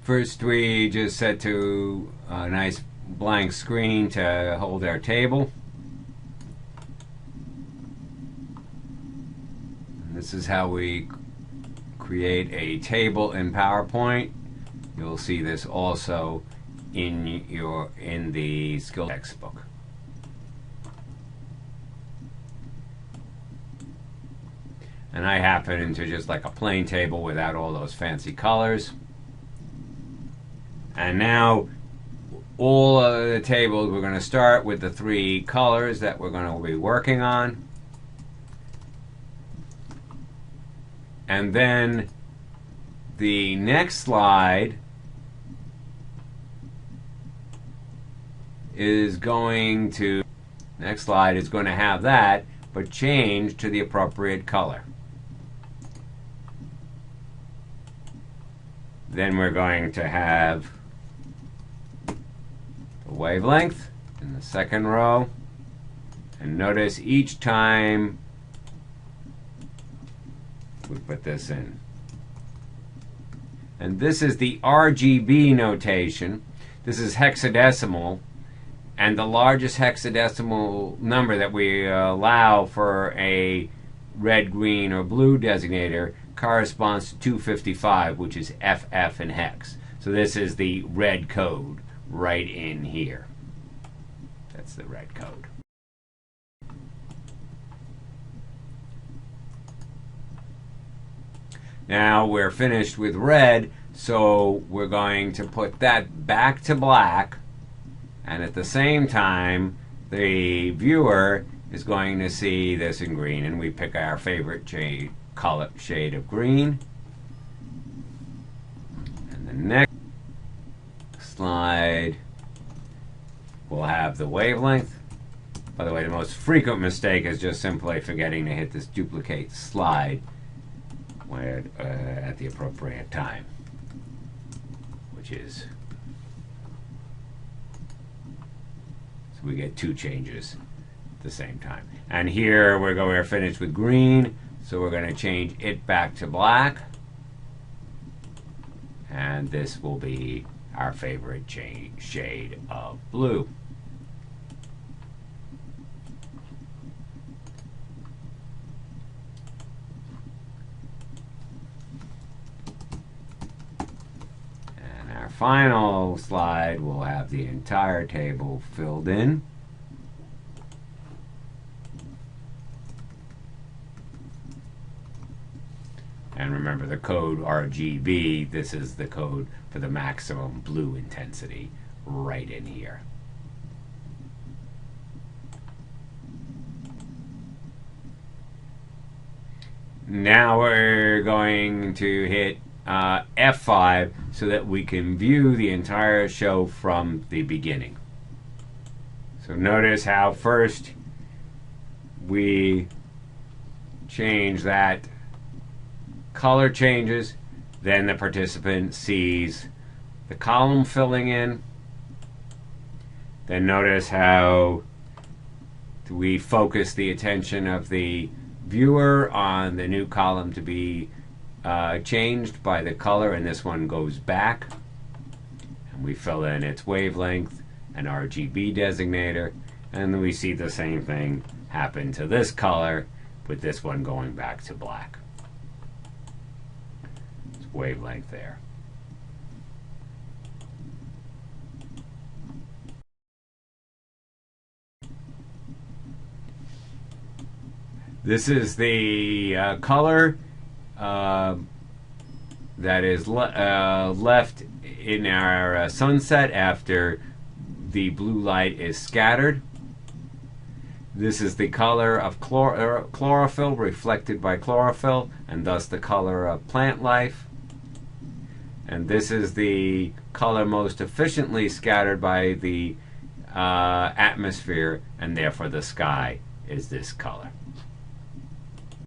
First, we just set to a nice blank screen to hold our table. And this is how we create a table in PowerPoint. You'll see this also in the skill textbook. And I happen to just like a plain table without all those fancy colors. And now all of the tables, we're going to start with the 3 colors that we're going to be working on. And then the next slide is going to have that, but change to the appropriate color. Then we're going to have the wavelength in the second row. And notice each time we put this in. And this is the RGB notation. This is hexadecimal. And the largest hexadecimal number that we allow for a red, green, or blue designator corresponds to 255, which is FF in hex. So this is the red code right in here. That's the red code. Now we're finished with red, so we're going to put that back to black, and at the same time the viewer is going to see this in green, and we pick our favorite shade of green. And the next slide will have the wavelength. By the way, the most frequent mistake is just simply forgetting to hit this duplicate slide at the appropriate time, which is, so we get 2 changes at the same time. And here we're finished with green, so we're going to change it back to black, and this will be our favorite shade of blue. Final slide will have the entire table filled in. And remember the code RGB, this is the code for the maximum blue intensity right in here. Now we're going to hit F5 so that we can view the entire show from the beginning. So notice how first we change that color changes, then the participant sees the column filling in. Then notice how we focus the attention of the viewer on the new column to be changed by the color, and this one goes back, and we fill in its wavelength and RGB designator, and then we see the same thing happen to this color with this one going back to black. It's wavelength there. This is the color that is left in our sunset after the blue light is scattered. This is the color of chlorophyll reflected by chlorophyll, and thus the color of plant life. And this is the color most efficiently scattered by the atmosphere, and therefore the sky is this color.